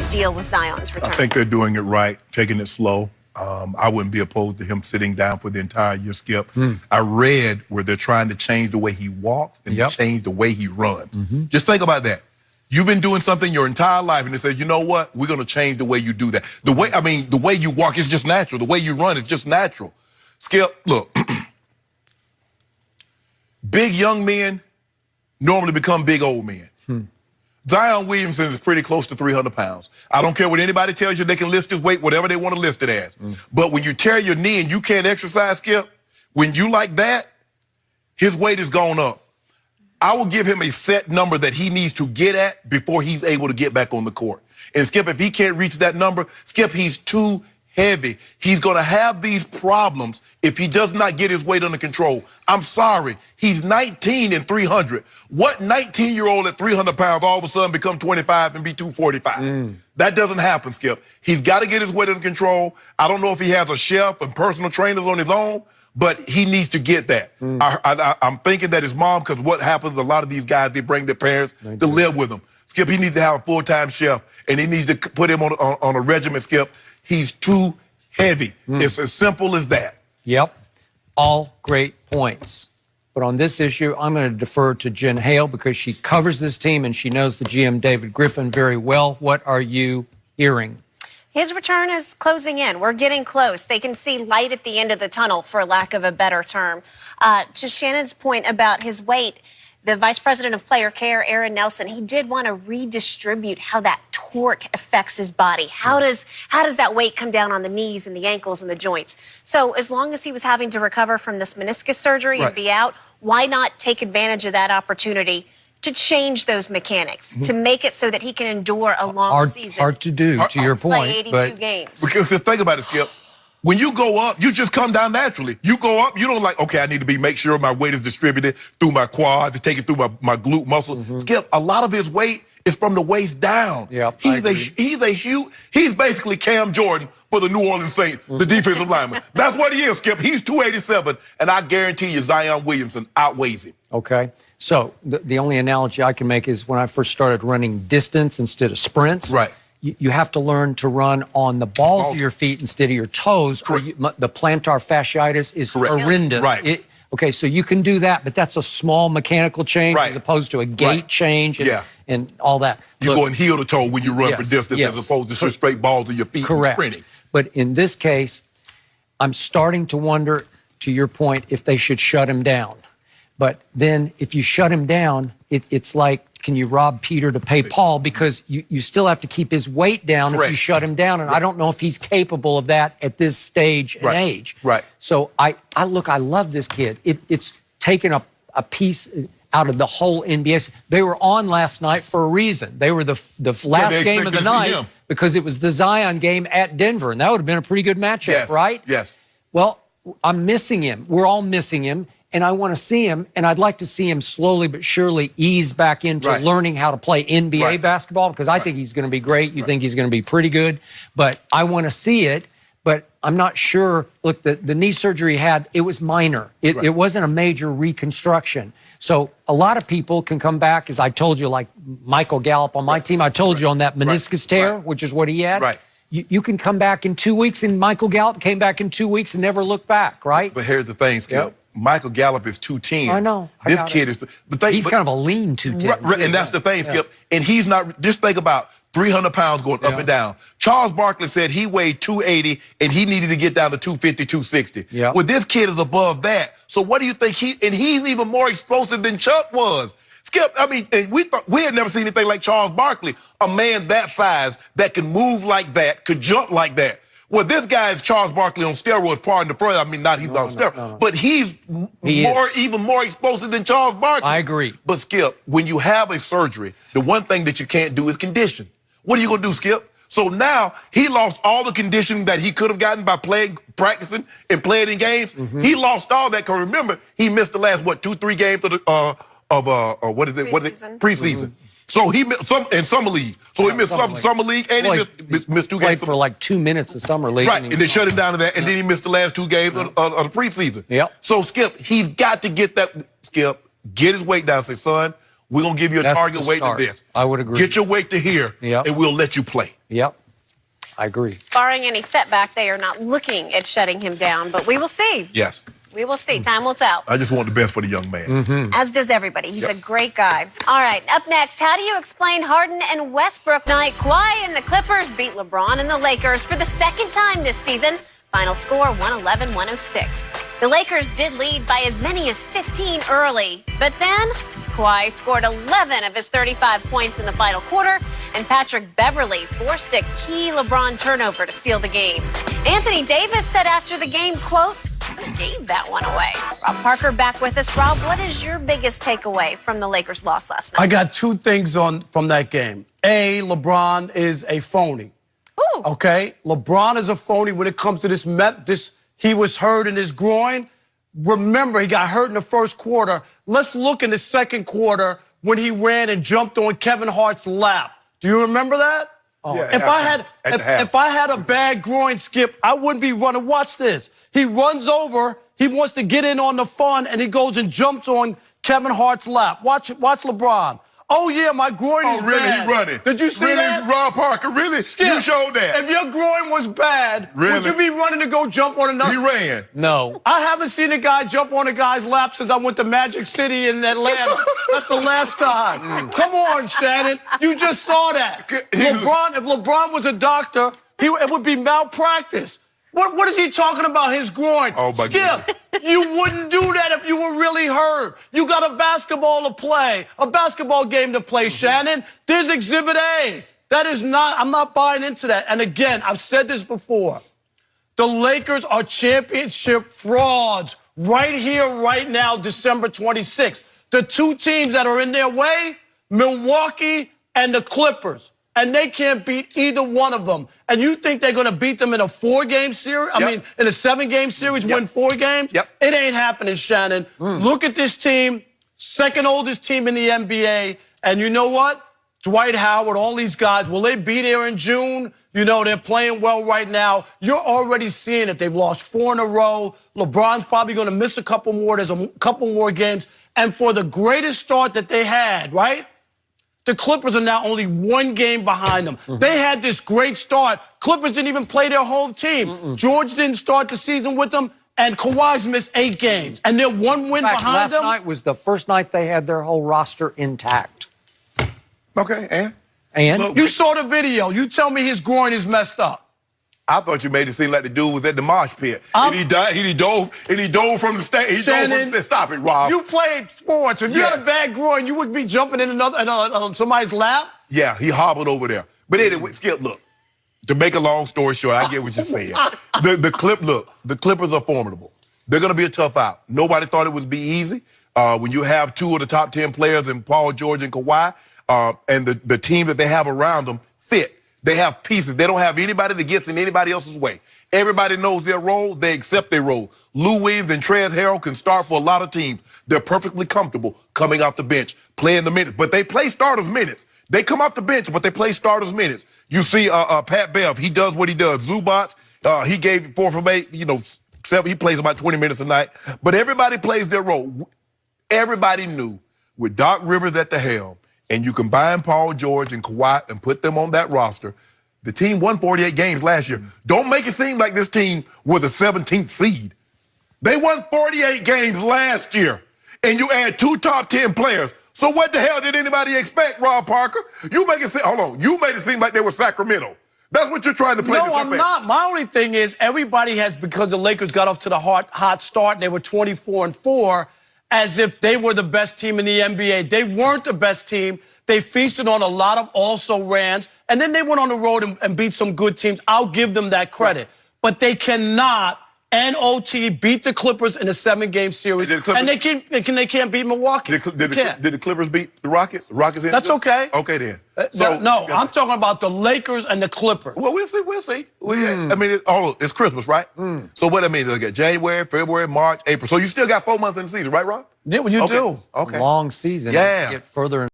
deal with Zion's return? I think they're doing it right, taking it slow. I wouldn't be opposed to him sitting down for the entire year, Skip. I read where they're trying to change the way he walks and change the way he runs. Just think about that. You've been doing something your entire life, and it says, you know what? We're going to change the way you do that. The way you walk is just natural. The way you run is just natural. Skip, look, big young men normally become big old men. Zion Williamson is pretty close to 300 pounds. I don't care what anybody tells you. They can list his weight, whatever they want to list it as. But when you tear your knee and you can't exercise, Skip, when you like that, his weight has gone up. I will give him a set number that he needs to get at before he's able to get back on the court. And Skip, if he can't reach that number, Skip, he's too heavy. He's going to have these problems if he does not get his weight under control. I'm sorry. He's 19 and 300. What 19-year-old at 300 pounds all of a sudden become 25 and be 245? That doesn't happen, Skip. He's got to get his weight under control. I don't know if he has a chef and personal trainers on his own, but he needs to get that. I'm thinking that his mom, because what happens, a lot of these guys, they bring their parents to live with them. Skip, he needs to have a full-time chef, and he needs to put him on a regimen, Skip. He's too heavy. It's as simple as that. Yep. All great points. But on this issue, I'm going to defer to Jen Hale because she covers this team and she knows the GM David Griffin very well. What are you hearing? His return is closing in. We're getting close. They can see light at the end of the tunnel, for lack of a better term. To Shannon's point about his weight, the Vice President of Player Care, Aaron Nelson, he did want to redistribute how that torque affects his body. How does that weight come down on the knees and the ankles and the joints? So as long as he was having to recover from this meniscus surgery and be out, why not take advantage of that opportunity to change those mechanics, to make it so that he can endure a long season? Hard to do, to your point. Play 82 games. Because just think about it, Skip. When you go up, you just come down naturally. You go up, you don't like, okay, I need to make sure my weight is distributed through my quads, to take it through my glute muscle. Skip, a lot of his weight is from the waist down. He's basically Cam Jordan for the New Orleans Saints, the defensive lineman. That's what he is, Skip. He's 287, and I guarantee you Zion Williamson outweighs him. Okay. So the only analogy I can make is when I first started running distance instead of sprints. Right. You have to learn to run on the balls of your feet instead of your toes. Or the plantar fasciitis is horrendous. Right. Okay, so you can do that, but that's a small mechanical change as opposed to a gait change and all that. You're going heel to toe when you run for distance as opposed to just straight balls to your feet and sprinting. But in this case, I'm starting to wonder, to your point, if they should shut him down. But then if you shut him down, it's like, can you rob Peter to pay Paul? Because you still have to keep his weight down if you shut him down. And I don't know if he's capable of that at this stage and age. So I love this kid. It's taken a piece out of the whole NBA. They were on last night for a reason. They were the last game of the night because it was the Zion game at Denver. And that would have been a pretty good matchup, right? Yes. Well, I'm missing him. We're all missing him. And I want to see him, and I'd like to see him slowly but surely ease back into learning how to play NBA basketball, because I think he's going to be great. You think he's going to be pretty good. But I want to see it, but I'm not sure. Look, the knee surgery he had, it was minor. It wasn't a major reconstruction. So a lot of people can come back, as I told you, like Michael Gallup on my team. I told you on that meniscus tear, which is what he had. You can come back in 2 weeks, and Michael Gallup came back in 2 weeks and never looked back, right? But here's the thing, Skip. Michael Gallup is 210. I know. This kid is... He's kind of a lean 210. And that's the thing, Skip. And he's not... Just think about 300 pounds going up and down. Charles Barkley said he weighed 280 and he needed to get down to 250, 260. Well, this kid is above that. So what do you think and he's even more explosive than Chuck was. Skip, I mean, and we had never seen anything like Charles Barkley, a man that size that can move like that, could jump like that. Well, this guy is Charles Barkley on steroids, pardon the phrase. I mean, not he's on steroids, but he's even more explosive than Charles Barkley. I agree. But Skip, when you have a surgery, the one thing that you can't do is condition. What are you going to do, Skip? So now he lost all the conditioning that he could have gotten by practicing and playing in games. He lost all that. Because remember, he missed the last 2-3 games of preseason. So he missed in summer league. So he missed summer league and he missed 2 games. Played for like 2 minutes of summer league. And they shut him down to that. And then he missed the last 2 games of the preseason. So Skip, he's got to get that, Skip, get his weight down. Say, son, We're going to give you a That's target the weight of start. this. I would agree. Get your weight to here, Yep. and we'll let you play. Yep. I agree. Barring any setback, they are not looking at shutting him down, but we will see. Yes. We will see. Time will tell. I just want the best for the young man. As does everybody. He's a great guy. All right, up next, how do you explain Harden and Westbrook night? Kawhi and the Clippers beat LeBron and the Lakers for the second time this season. Final score 111-106. The Lakers did lead by as many as 15 early, but then Kawhi scored 11 of his 35 points in the final quarter, and Patrick Beverley forced a key LeBron turnover to seal the game. Anthony Davis said after the game, quote, gave that one away. Rob Parker back with us. Rob, what is your biggest takeaway from the Lakers' loss last night? I got two things from that game. A, LeBron is a phony. Ooh. Okay? LeBron is a phony when it comes to this. He was hurt in his groin. Remember, he got hurt in the first quarter. Let's look in the second quarter when he ran and jumped on Kevin Hart's lap. Do you remember that? Oh, Yeah, If I had a bad groin, Skip, I wouldn't be running. Watch this. He runs over. He wants to get in on the fun, and he goes and jumps on Kevin Hart's lap. Watch LeBron. Oh, yeah, my groin is really? bad. He running. Did you see really, that? Rob Parker, really? Skip, You showed that. If your groin was bad, Really? would you be running to go jump on another? He ran. No. I haven't seen a guy jump on a guy's lap since I went to Magic City in Atlanta. That's the last time. Come on, Shannon. You just saw that. If LeBron was a doctor, it would be malpractice. What is he talking about, his groin? Oh, my Skip, you wouldn't do that if you were really hurt. You got a basketball game to play, Shannon. There's Exhibit A. I'm not buying into that. And again, I've said this before. The Lakers are championship frauds right here, right now, December 26th. The two teams that are in their way, Milwaukee and the Clippers. And they can't beat either one of them. And you think they're going to beat them in a 4-game series? I mean, in a 7-game series, win 4 games? Yep. It ain't happening, Shannon. Look at this team, second oldest team in the NBA. And you know what? Dwight Howard, all these guys, will they be there in June? You know, they're playing well right now. You're already seeing it. They've lost 4 in a row. LeBron's probably going to miss a couple more. There's a couple more games. And for the greatest start that they had, right? The Clippers are now only 1 game behind them. They had this great start. Clippers didn't even play their whole team. George didn't start the season with them, and Kawhi's missed 8 games. And they're 1 win behind them. Last night was the first night they had their whole roster intact. Okay, And Look, You saw the video. You tell me his groin is messed up. I thought you made it seem like the dude was at the mosh pit. And he dove from the stage. Shannon, Stop it, Rob. You played sports. If you had a Yes. bad groin, you would be jumping in somebody's lap. Yeah, he hobbled over there. But anyway, Skip, look. To make a long story short, I get what you're saying. The Clippers are formidable. They're going to be a tough out. Nobody thought it would be easy. When you have 2 of the top 10 players in Paul George and Kawhi, and the team that they have around them fit. They have pieces. They don't have anybody that gets in anybody else's way. Everybody knows their role. They accept their role. Lou Williams and Trez Harrell can start for a lot of teams. They're perfectly comfortable coming off the bench, playing the minutes. But they play starters' minutes. They come off the bench, but they play starters' minutes. You see Pat Bev, he does what he does. Zubats, he gave 4 from 8, 7. He plays about 20 minutes a night. But everybody plays their role. Everybody knew with Doc Rivers at the helm, and you combine Paul George and Kawhi and put them on that roster, the team won 48 games last year. Don't make it seem like this team was a 17th seed. They won 48 games last year, and you add 2 top 10 players. So what the hell did anybody expect, Rob Parker? You made it seem like they were Sacramento. That's what you're trying to play. No, I'm not. My only thing is everybody has, because the Lakers got off to the hot start and they were 24-4, as if they were the best team in the NBA. They weren't the best team. They feasted on a lot of also-rans, and then they went on the road and beat some good teams. I'll give them that credit. But they cannot, NOT, beat the Clippers in a 7-game series. And they can't beat Milwaukee. Did the Clippers beat the Rockets? The Rockets in That's okay. Okay, then. No, I'm talking about the Lakers and the Clippers. Well, we'll see. I mean, it's Christmas, right? So what I mean, look at January, February, March, April. So you still got 4 months in the season, right, Rob? Yeah, well, you do. Okay. long season. Yeah. Get further